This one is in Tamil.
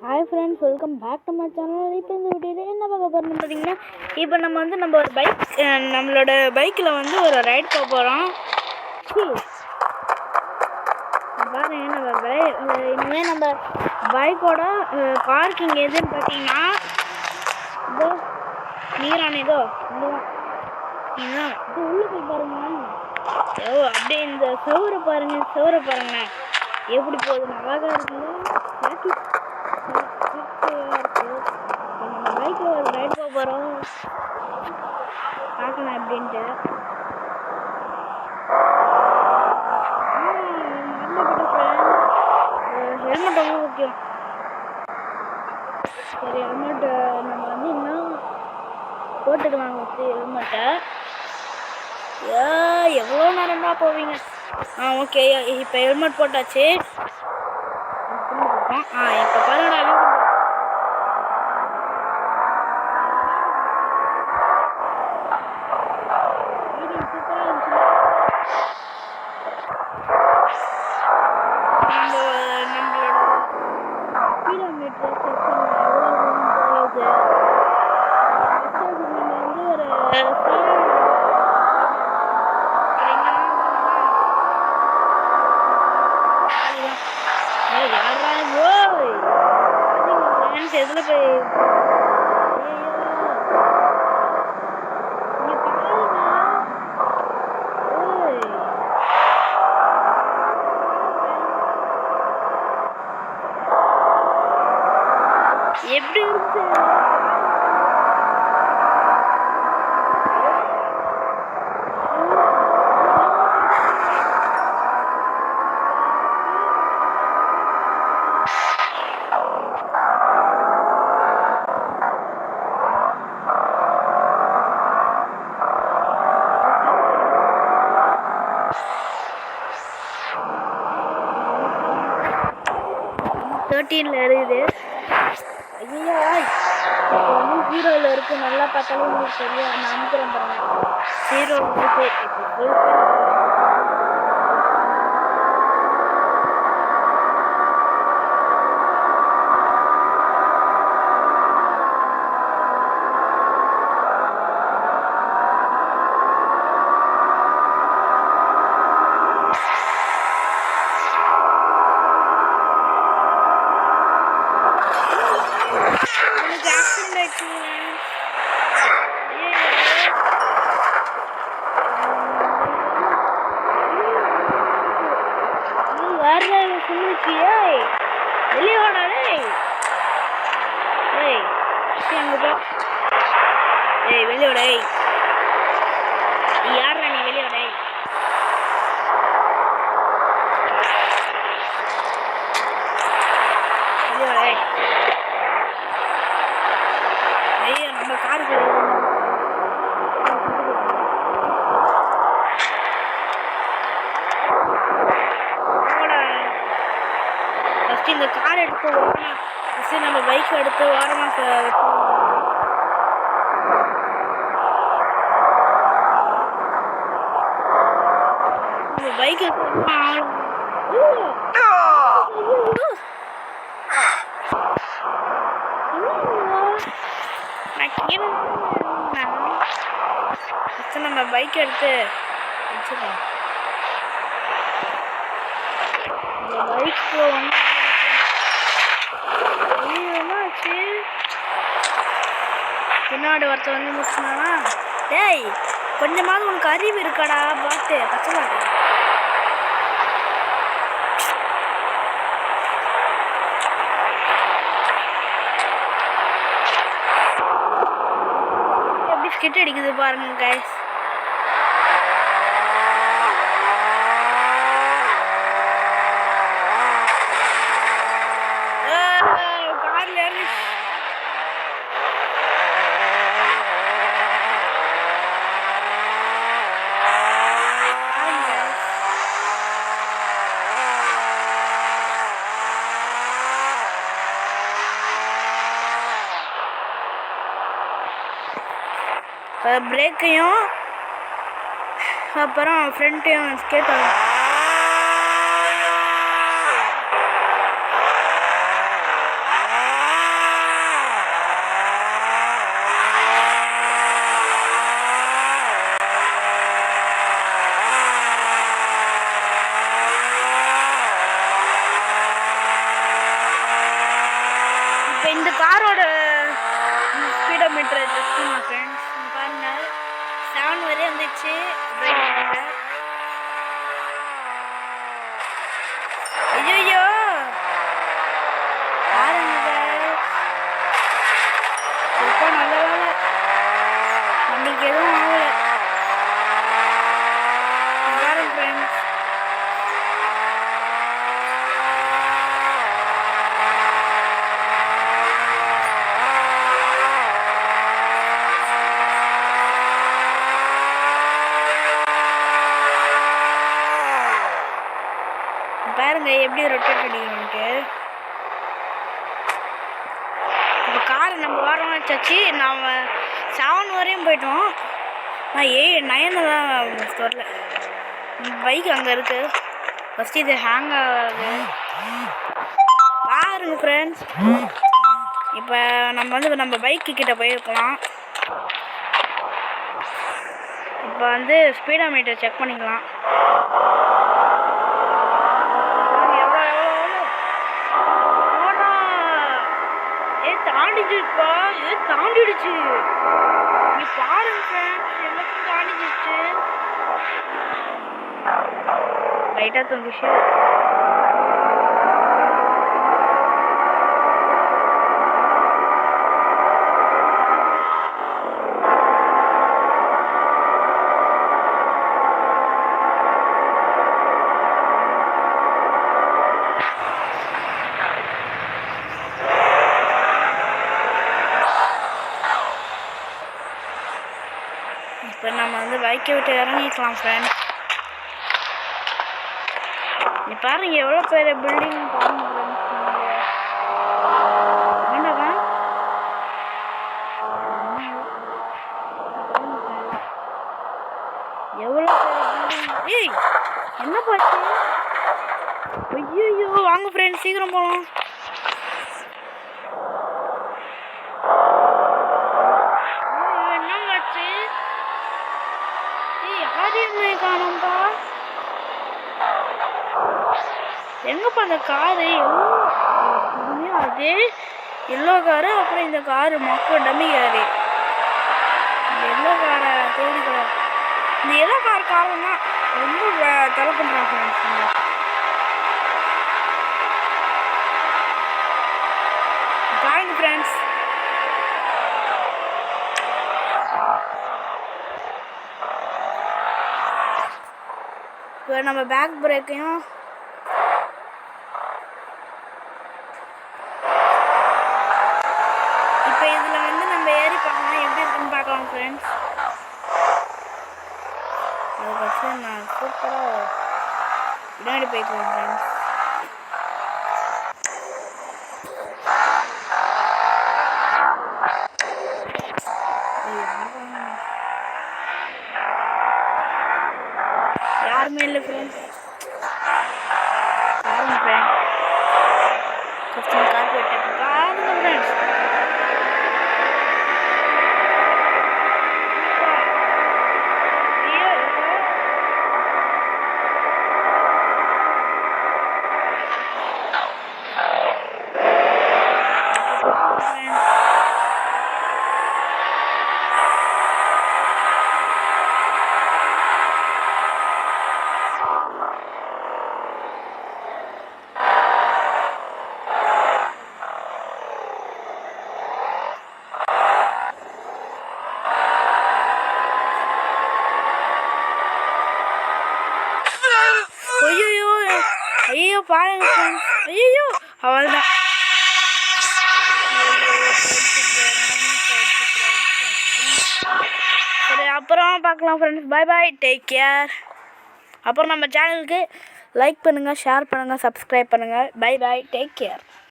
Hi friends, welcome back to my channel. இப்போ இந்த வீடியோவில் என்ன பார்க்க போகிறோம்னு பார்த்தீங்கன்னா, இப்போ நம்ம ஒரு பைக், நம்மளோட பைக்கில் ஒரு ரைட் போக போகிறோம். பாருங்க, இனிமேல் நம்ம பைக்கோட பார்க்கிங் எதுன்னு பார்த்தீங்கன்னா, இதோ நீரான இதோ இதுதான். இது உள்ளே போய் பாருங்க. அப்படியே இந்த செவரை பாருங்க எப்படி போகுது, அழகாக இருக்குல்ல. நம்ம பைக்கில் ஒரு ரைட் போக போகிறோம், பார்க்கலாம் எப்படின்ட்டு. ஹெல்மெட் ரொம்ப முக்கியம். சரி, ஹெல்மெட்டு நம்ம இன்னும் போட்டுக்கலாம். ஹெல்மெட்டை எவ்வளோ நேரம் தான் போவீங்க? ஓகே, இப்போ ஹெல்மெட் போட்டாச்சு. இப்போ பாருங்கடா, எதுல போய் எப்படி இருக்கு? 13ல் இருக்குது. ஐயோ, இப்போ 0ல் இருக்குது. நல்லா பார்த்தாலும் உங்களுக்கு தெரியும். நான் அமுக்குறேன் பாருங்க, 0 இருக்குது. இப்போ வெளியோட யாரா நீ? வெளியோட ஐயோ, நம்ம காருக்கு ஃபஸ்ட்டு இந்த கார் எடுத்து ஓரமாக, ஃபஸ்ட்டு நம்ம பைக் எடுத்து ஓரமாக நம்ம பைக் நம்ம பைக் எடுத்து வச்சுக்கலாம். பைக் பின்னாடி ஒருத்தர் முடிச்சுனானா, டேய் கொஞ்சமாவது உனக்கு அறிவு இருக்காடா, பார்த்து பச்சை மாட்டேன். எப்படி ஸ்கிட் அடிக்குது பாருங்க கைஸ். பிரேக்கையும் அப்புறம் ஃப்ரண்ட்டையும் ஸ்கேட் ஆகும். இந்த காரோட ஸ்பீடோமீட்டர் செக் பண்ணலாம் ஃப்ரெண்ட்ஸ். பாருங்க 7 வரையும் வந்துச்சு. ஐயோ பாருங்க இப்போ நல்ல வேலை நம்மளுக்கு எதுவும் ஆகலை. பாருங்க ஃப்ரெண்ட்ஸ் பாருங்க எப்படி ரொட்டேட் அடிக்கணும்ட்டு. இப்போ காரை நம்ம வாரம் வச்சாச்சு. நாம் 7 வரையும் போயிட்டோம். நான் 9 தான் வரல. பைக் அங்கே இருக்குது. ஃபஸ்ட்டு இது ஹேங் ஆகாது. பாருங்க ஃப்ரெண்ட்ஸ் இப்போ நம்ம பைக்கு கிட்ட போயிருக்கலாம். இப்போ ஸ்பீடோமீட்டர் செக் பண்ணிக்கலாம். தாண்டிடுச்சுப்பா, இது தாண்டிடுச்சு. நீ பாருங்க ஃப்ரெண்ட்ஸ் எல்லாத்தையும் தாண்டிடுச்சு. லைட்டாக தொங்குச்சு. இப்போ நம்ம பைக்கை விட்டு இறங்கிக்கலாம் ஃப்ரெண்ட். நீ பாருங்க எவ்வளோ பெரிய பில்டிங் பாருங்க என்னவா எவ்வளோ பெரிய பில்டிங். ஏய் என்ன பாச்சு? ஐயோ வாங்க ஃப்ரெண்ட் சீக்கிரம் போகலாம். காணோம்பா எங்கப்பா அந்த காரு? அதே எல்லோ காரு. அப்புறம் இந்த காரு மக்கள் டம்மி காரு. இந்த எல்லோ காரை தேடிக்கிற இந்த எல்லோ கார் காரம்னா ரொம்ப தலை பண்ணுறாங்க. பாருங்க ஃப்ரெண்ட்ஸ் இப்போ நம்ம பேக் பிரேக்கையும் இப்போ இதில் நம்ம ஏறி பார்க்கலாம் எப்படி இருக்குன்னு பார்க்கலாம் ஃப்ரெண்ட்ஸ். அதை வச்சு நான் சூப்பராக பின்னாடி போய்க்கலாம் ஃப்ரெண்ட்ஸ். யாருமே இல்லை ஃப்ரெண்ட்ஸ். பாருங்க ஃப்ரெண்ட் கஸ்டமர் கார் போயிட்டு பாருங்க ஃப்ரெண்ட்ஸ். ஐயோ பாருங்க ஃப்ரெண்ட்ஸ். ஐயோ அவ்வளோதான். சரி அப்புறம் பார்க்கலாம் friends. Bye bye, take care. அப்புறம் நம்ம சேனலுக்கு லைக் பண்ணுங்கள், ஷேர் பண்ணுங்கள், சப்ஸ்கிரைப் பண்ணுங்கள். Bye bye, take care.